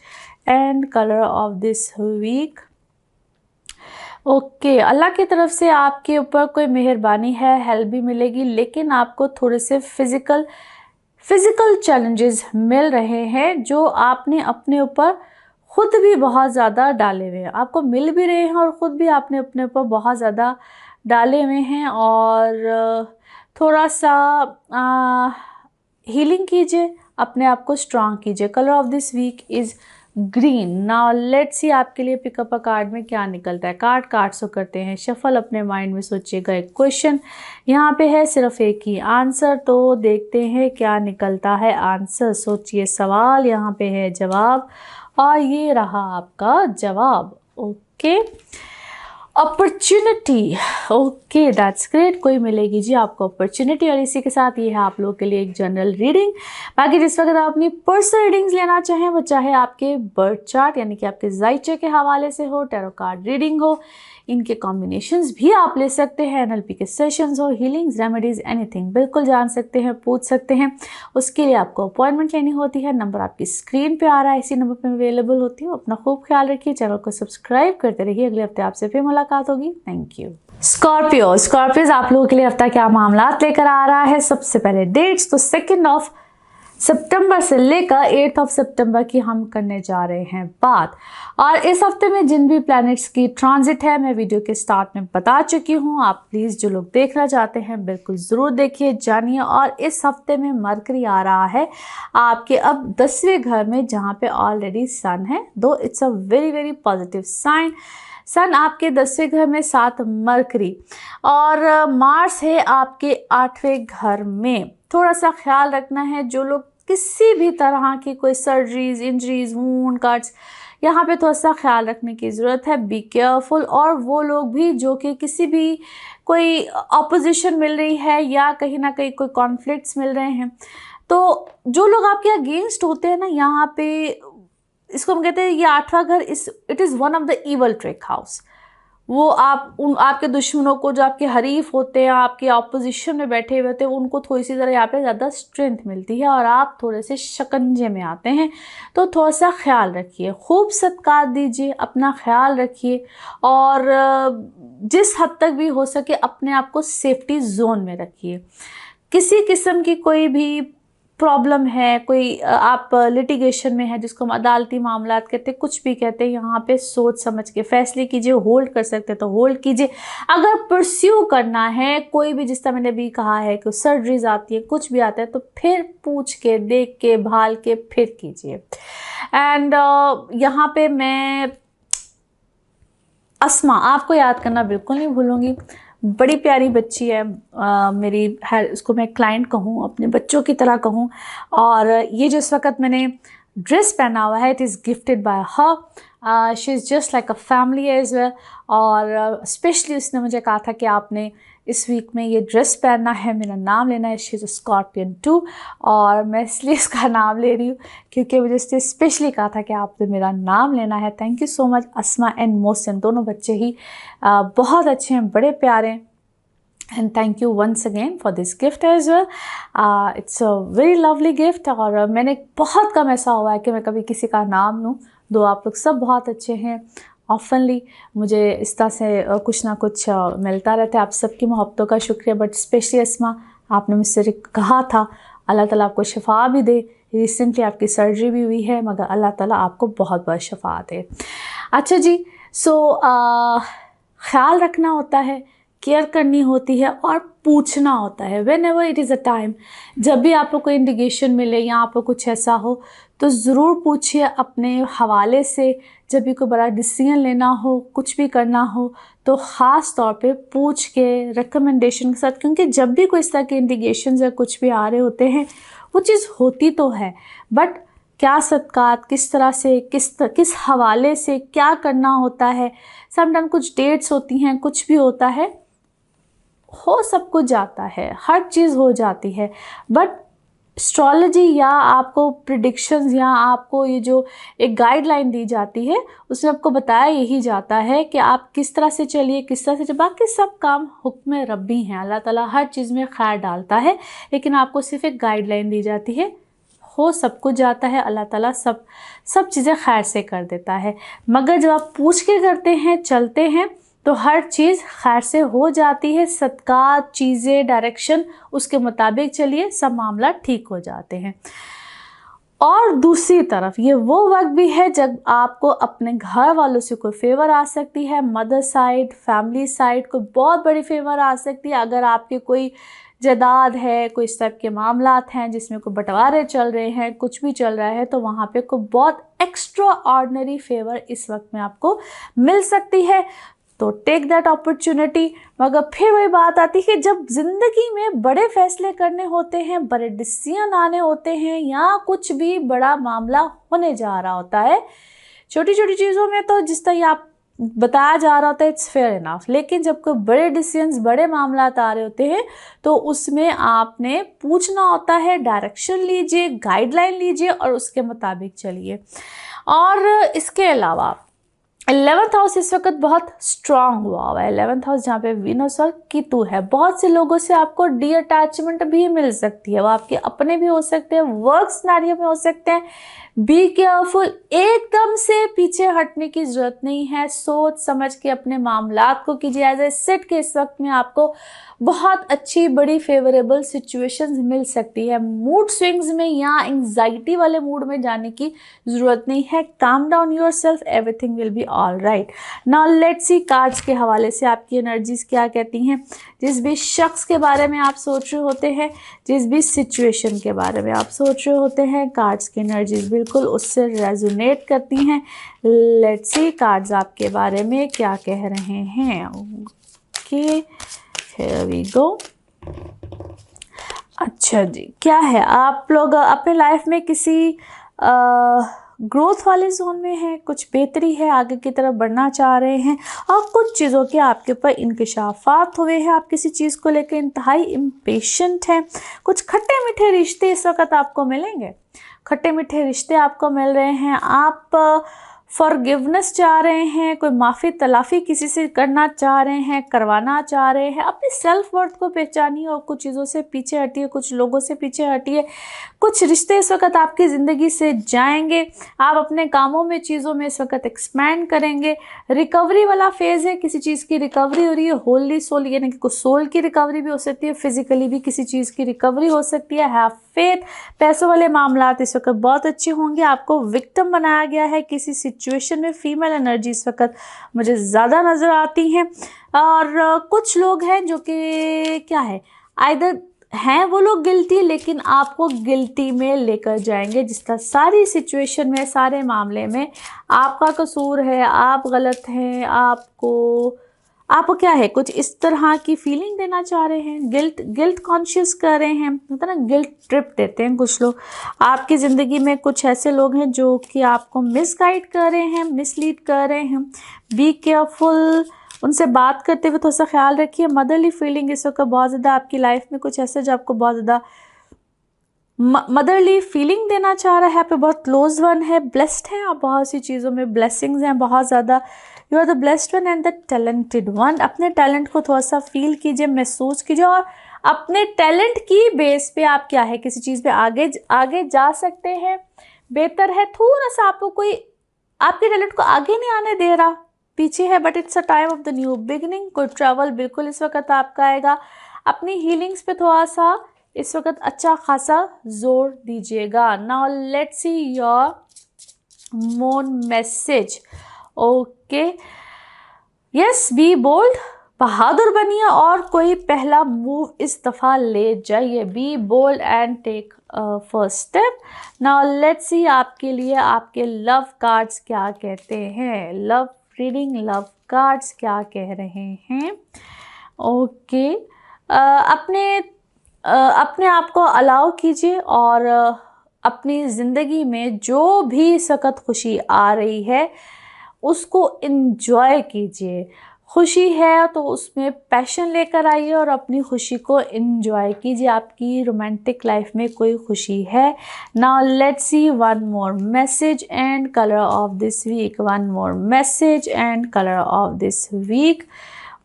and colour of this week. Okay, Allah की तरफ से आपके ऊपर कोई मेहरबानी है, हेल्प भी मिलेगी, लेकिन आपको थोड़े से फिज़िकल चैलेंजेस मिल रहे हैं जो आपने अपने ऊपर खुद भी बहुत ज़्यादा डाले हुए हैं। आपको मिल भी रहे हैं और ख़ुद भी आपने अपने ऊपर बहुत ज़्यादा डाले हुए हैं। और थोड़ा सा हीलिंग कीजिए, अपने आप को स्ट्रांग कीजिए। Colour of this week is green. Now let's see आपके लिए पिकअप अ कार्ड में क्या निकलता है। कार्ड सो करते हैं शफल, अपने माइंड में सोचिएगा एक क्वेश्चन, यहाँ पे है सिर्फ एक ही आंसर, तो देखते हैं क्या निकलता है आंसर। सोचिए सवाल, यहाँ पे है जवाब, और ये रहा आपका जवाब। Okay, opportunity, okay that's great, कोई मिलेगी जी आपको अपॉर्चुनिटी। और इसी के साथ ये है आप लोगों के लिए एक जनरल रीडिंग। बाकी जिस वक्त आप अपनी पर्सनल रीडिंग्स लेना चाहें, वो चाहे आपके बर्थ चार्ट यानी कि आपके ज़ाइचे के हवाले से हो, टैरो कार्ड रीडिंग हो, इनके कॉम्बिनेशंस भी आप ले सकते हैं, एनएलपी के सेशंस हो, हीलिंग्स, रेमेडीज़, एनीथिंग, बिल्कुल जान सकते हैं, पूछ सकते हैं। उसके लिए आपको अपॉइंटमेंट लेनी होती है। नंबर आपकी स्क्रीन पे आ रहा है, इसी नंबर पे अवेलेबल होती है। अपना खूब ख्याल रखिए, चैनल को सब्सक्राइब करते रहिए। अगले हफ्ते आपसे फिर मुलाकात होगी। Thank you. स्कॉर्पियोज आप लोगों के लिए हफ्ता क्या मामलात लेकर आ रहा है। सबसे पहले डेट्स, तो 2 सितंबर से लेकर 8 सितंबर की हम करने जा रहे हैं बात। और इस हफ्ते में जिन भी प्लैनेट्स की ट्रांजिट है, मैं वीडियो के स्टार्ट में बता चुकी हूँ। आप प्लीज़ जो लोग देखना चाहते हैं बिल्कुल ज़रूर देखिए, जानिए। और इस हफ्ते में मरकरी आ रहा है आपके अब 10वें घर में, जहाँ पे ऑलरेडी सन है, though it's a very very positive sign. Sun आपके 10वें घर में, साथ मरकरी, और मार्स है आपके 8वें घर में। थोड़ा सा ख्याल रखना है, जो लोग किसी भी तरह की कोई सर्जरीज, इंजरीज, वूंड कट्स, यहाँ पे थोड़ा सा ख्याल रखने की ज़रूरत है। Be careful. और वो लोग भी जो कि किसी भी कोई अपोजिशन मिल रही है या कहीं ना कहीं कोई कॉन्फ्लिक्ट्स मिल रहे हैं, तो जो लोग आपके अगेंस्ट होते हैं ना, यहाँ पे इसको हम कहते हैं ये 8वां घर, it is one of the evil trick house. वो आपके दुश्मनों को, जो आपके हरीफ होते हैं, आपके ऑपोजिशन में बैठे हुए होते हैं, उनको थोड़ी सी ज़रा यहाँ पे ज़्यादा स्ट्रेंथ मिलती है और आप थोड़े से शिकंजे में आते हैं। तो थोड़ा सा ख्याल रखिए, खूब सत्कार दीजिए, अपना ख्याल रखिए और जिस हद तक भी हो सके अपने आप को सेफ्टी जोन में रखिए। किसी किस्म की कोई भी प्रॉब्लम है, कोई आप लिटिगेशन में है, जिसको हम अदालती मामलात कहते हैं, कुछ भी कहते हैं, यहाँ पे सोच समझ के फैसले कीजिए। होल्ड कर सकते तो होल्ड कीजिए। अगर परस्यू करना है कोई भी, जिस तरह मैंने भी कहा है कि सर्जरीज आती है, कुछ भी आता है, तो फिर पूछ के, देख के, भाल के फिर कीजिए। एंड यहाँ पे मैं अस्मा आपको याद करना बिल्कुल नहीं भूलूंगी। बड़ी प्यारी बच्ची है मेरी, है उसको मैं क्लाइंट कहूँ, अपने बच्चों की तरह कहूँ। और ये जो इस वक्त मैंने ड्रेस पहना हुआ है, it is gifted by her. She is just like a family as well. और स्पेशली उसने मुझे कहा था कि आपने इस वीक में ये ड्रेस पहनना है, मेरा नाम लेना है। She is a scorpion 2। और मैं इसलिए इसका नाम ले रही हूँ क्योंकि मुझे उसने स्पेशली कहा था कि आपने मेरा नाम लेना है। Thank you so much Asma and Mohsin, दोनों बच्चे ही बहुत अच्छे हैं, बड़े प्यारे हैं। And thank you once again for this gift as well. It's a very lovely gift. और मैंने बहुत कम ऐसा हुआ है कि मैं कभी किसी का नाम लूँ, दो आप लोग सब बहुत अच्छे हैं। ऑफनली मुझे इस तरह से कुछ ना कुछ मिलता रहता है। आप सबकी मोहब्बतों का शुक्रिया। बट स्पेशली अस्मा, आपने मुझसे कहा था अल्लाह ताला आपको शिफा भी दे। रिसेंटली आपकी सर्जरी भी हुई है, मगर अल्लाह ताला आपको बहुत बहुत शिफा दे। अच्छा जी, सो ख्याल रखना होता है, केयर करनी होती है और पूछना होता है। When ever it is a time, जब भी आपको कोई इंडिकेशन मिले या आपको कुछ ऐसा हो तो ज़रूर पूछिए अपने हवाले से। जब भी कोई बड़ा डिसीजन लेना हो, कुछ भी करना हो, तो ख़ास तौर पे पूछ के रिकमेंडेशन के साथ, क्योंकि जब भी कोई इस तरह के इंडिकेशन या कुछ भी आ रहे होते हैं, वो चीज़ होती तो है, बट क्या सत्कार, किस तरह से, किस हवाले से क्या करना होता है। समटाइम कुछ डेट्स होती हैं, कुछ भी होता है, हो सब कुछ जाता है, हर चीज़ हो जाती है। बट एस्ट्रोलॉजी या आपको प्रिडिक्शंस या आपको ये जो एक गाइडलाइन दी जाती है, उसमें आपको बताया यही जाता है कि आप किस तरह से चलिए, किस तरह से। बाकी सब काम हुक्म रब्बी हैं, अल्लाह ताला हर चीज़ में खैर डालता है, लेकिन आपको सिर्फ एक गाइडलाइन दी जाती है। हो सब कुछ जाता है, अल्लाह ताला सब चीज़ें खैर से कर देता है। मगर जब आप पूछ के करते हैं, चलते हैं, तो हर चीज़ खैर से हो जाती है। सदका, चीज़ें, डायरेक्शन उसके मुताबिक चलिए, सब मामला ठीक हो जाते हैं। और दूसरी तरफ ये वो वक्त भी है जब आपको अपने घर वालों से कोई फेवर आ सकती है। मदर साइड, फैमिली साइड कोई बहुत बड़ी फेवर आ सकती है। अगर आपके कोई जायदाद है, कोई इस टाइप के मामलात हैं जिसमें कोई बंटवारे चल रहे हैं, कुछ भी चल रहा है, तो वहाँ पे कोई बहुत एक्स्ट्रा ऑर्डिनरी फेवर इस वक्त में आपको मिल सकती है। तो टेक दैट अपॉर्चुनिटी। मगर फिर वही बात आती है कि जब ज़िंदगी में बड़े फैसले करने होते हैं, बड़े डिसीजन आने होते हैं, या कुछ भी बड़ा मामला होने जा रहा होता है, छोटी छोटी चीज़ों में तो जिस तरह आप बताया जा रहा होता है इट्स फेयर इनफ, लेकिन जब कोई बड़े डिसीजंस, बड़े मामला आ रहे होते हैं, तो उसमें आपने पूछना होता है, डायरेक्शन लीजिए, गाइडलाइन लीजिए और उसके मुताबिक चलिए। और इसके अलावा 11th हाउस इस वक्त बहुत स्ट्रांग हुआ है। 11th हाउस जहाँ पे वीनस और कीतु है। बहुत से लोगों से आपको डी अटैचमेंट भी मिल सकती है, वो आपके अपने भी हो सकते हैं, वर्क सिनेरियो में हो सकते हैं। बी केयरफुल, एकदम से पीछे हटने की ज़रूरत नहीं है। सोच समझ के अपने मामलात को कीजिए। एज ए सेट के इस वक्त में आपको बहुत अच्छी बड़ी फेवरेबल सिचुएशंस मिल सकती है। मूड स्विंग्स में या एंग्जाइटी वाले मूड में जाने की ज़रूरत नहीं है। Calm down yourself, everything will be all right. Now let's C cards के हवाले से आपकी एनर्जीज क्या कहती हैं। जिस भी शख्स के बारे में आप सोच रहे होते हैं, जिस भी सिचुएशन के बारे में आप सोच रहे होते हैं, कार्ड्स की एनर्जीज बिल्कुल उससे रेजोनेट करती हैं। लेट्स सी कार्ड्स आपके बारे में क्या कह रहे हैं। Okay, here we go. अच्छा जी, क्या है, आप लोग अपने लाइफ में किसी ग्रोथ वाले जोन में हैं, कुछ बेहतरी है, आगे की तरफ बढ़ना चाह रहे हैं, और कुछ चीज़ों के आपके ऊपर इंकशाफात हुए हैं। आप किसी चीज़ को लेकर इंतहाई इम्पेशेंट हैं। कुछ खट्टे मीठे रिश्ते इस वक्त आपको मिलेंगे, खट्टे मीठे रिश्ते आपको मिल रहे हैं। आप फॉरगिवनेस चाह रहे हैं, कोई माफ़ी तलाफ़ी किसी से करना चाह रहे हैं, करवाना चाह रहे हैं। अपने सेल्फ वर्थ को पहचानिए और कुछ चीज़ों से पीछे हटिए, कुछ लोगों से पीछे हटिए। कुछ रिश्ते इस वक्त आपकी ज़िंदगी से जाएंगे। आप अपने कामों में, चीज़ों में इस वक्त एक्सपैंड करेंगे। रिकवरी वाला फेज़ है, किसी चीज़ की रिकवरी हो रही है, होली सोल, यानी कि कुछ सोल की रिकवरी भी हो सकती है, फिजिकली भी किसी चीज़ की रिकवरी हो सकती है। Have faith. पैसों वाले मामलात इस वक्त बहुत अच्छे होंगे। आपको विक्टिम बनाया गया है किसी सिचुएशन में। फीमेल एनर्जी इस वक्त मुझे ज़्यादा नज़र आती हैं। और कुछ लोग हैं जो कि क्या है, आइदर हैं वो लोग गिल्टी, लेकिन आपको गिल्टी में लेकर जाएंगे, जिसका सारी सिचुएशन में, सारे मामले में आपका कसूर है, आप गलत हैं। आपको क्या है, कुछ इस तरह की फीलिंग देना चाह रहे हैं, गिल्ट कॉन्शियस कर रहे हैं, होता है ना, गिल्ट ट्रिप देते हैं कुछ लोग। आपकी ज़िंदगी में कुछ ऐसे लोग हैं जो कि आपको मिसगाइड कर रहे हैं, मिसलीड कर रहे हैं। बी केयरफुल, उनसे बात करते हुए थोड़ा सा ख्याल रखिए। मदरली फीलिंग इस वक्त बहुत ज़्यादा आपकी लाइफ में, कुछ ऐसा जो आपको बहुत ज़्यादा मदरली फीलिंग देना चाह रहा है। यहाँ पे बहुत क्लोज वन है, ब्लेस्ड हैं आप, बहुत सी चीज़ों में ब्लेसिंग्स हैं बहुत ज़्यादा। You are the blessed one and the talented one. अपने टैलेंट को थोड़ा सा फील कीजिए, महसूस कीजिए, और अपने टैलेंट की बेस पे आप क्या है, किसी चीज़ पे आगे जा सकते हैं। बेहतर है थोड़ा सा, आपको कोई आपके टैलेंट को आगे नहीं आने दे रहा, पीछे है, but it's a time of the new beginning. कोई ट्रैवल बिल्कुल इस वक्त आपका आएगा। अपनी हीलिंग्स पे थोड़ा सा इस वक्त अच्छा खासा जोर दीजिएगा। Now let's see your moon message. Okay, yes, be bold, बहादुर बनिए और कोई पहला मूव इस दफ़ा ले जाइए। Be bold and take first step. Now let's see आपके लिए आपके लव कार्ड्स क्या कहते हैं। लव रीडिंग, लव कार्ड्स क्या कह रहे हैं। ओके, अपने आप को अलाउ कीजिए और अपनी ज़िंदगी में जो भी सख्त खुशी आ रही है उसको इन्जॉय कीजिए। खुशी है तो उसमें पैशन लेकर आइए और अपनी खुशी को इन्जॉय कीजिए। आपकी रोमांटिक लाइफ में कोई खुशी है। Now let's see one more message and colour of this week. One more message and colour of this week.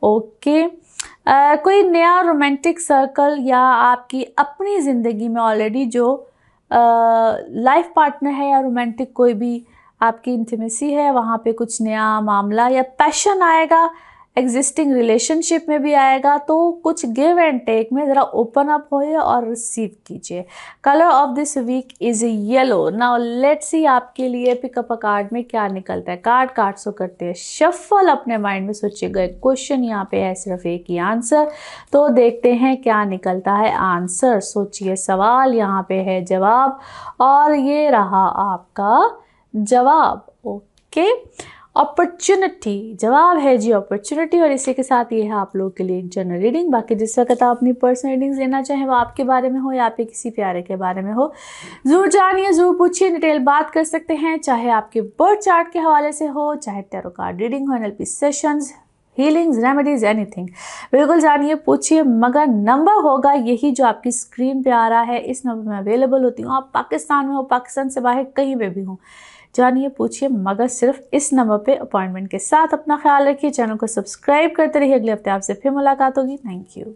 Okay, कोई नया रोमांटिक सर्कल या आपकी अपनी ज़िंदगी में ऑलरेडी जो लाइफ पार्टनर है या रोमांटिक कोई भी आपकी इंटीमेसी है, वहाँ पे कुछ नया मामला या पैशन आएगा। एग्जिस्टिंग रिलेशनशिप में भी आएगा। तो कुछ गिव एंड टेक में ज़रा ओपन अप होइए और रिसीव कीजिए। Colour of this week is yellow. Now let's see आपके लिए पिकअप अ कार्ड में क्या निकलता है। कार्ड्स को करते हैं शफल। अपने माइंड में सोचिएगा एक क्वेश्चन, यहाँ पे है सिर्फ एक ही आंसर, तो देखते हैं क्या निकलता है आंसर। सोचिए सवाल, यहाँ पे है जवाब, और ये रहा आपका जवाब। ओके, अपॉर्चुनिटी, जवाब है जी अपॉर्चुनिटी। और इसी के साथ ये है आप लोगों के लिए जनरल रीडिंग। बाकी जिस वक्त आप अपनी पर्सनल रीडिंग्स लेना चाहें वो आपके बारे में हो या आपके किसी प्यारे के बारे में हो, ज़रूर जानिए, ज़रूर पूछिए, डिटेल बात कर सकते हैं। चाहे आपके बर्थ चार्ट के हवाले से हो, चाहे टैरो कार्ड रीडिंग हो, NLP sessions, healings, remedies, anything, बिल्कुल जानिए, पूछिए। मगर नंबर होगा यही जो आपकी स्क्रीन पे आ रहा है। इस नंबर में अवेलेबल होती हूँ। आप पाकिस्तान में हो, पाकिस्तान से बाहर कहीं पे भी हो, जानिए, पूछिए, मगर सिर्फ इस नंबर पे अपॉइंटमेंट के साथ। अपना ख्याल रखिए, चैनल को सब्सक्राइब करते रहिए। अगले हफ्ते आपसे फिर मुलाकात होगी। Thank you.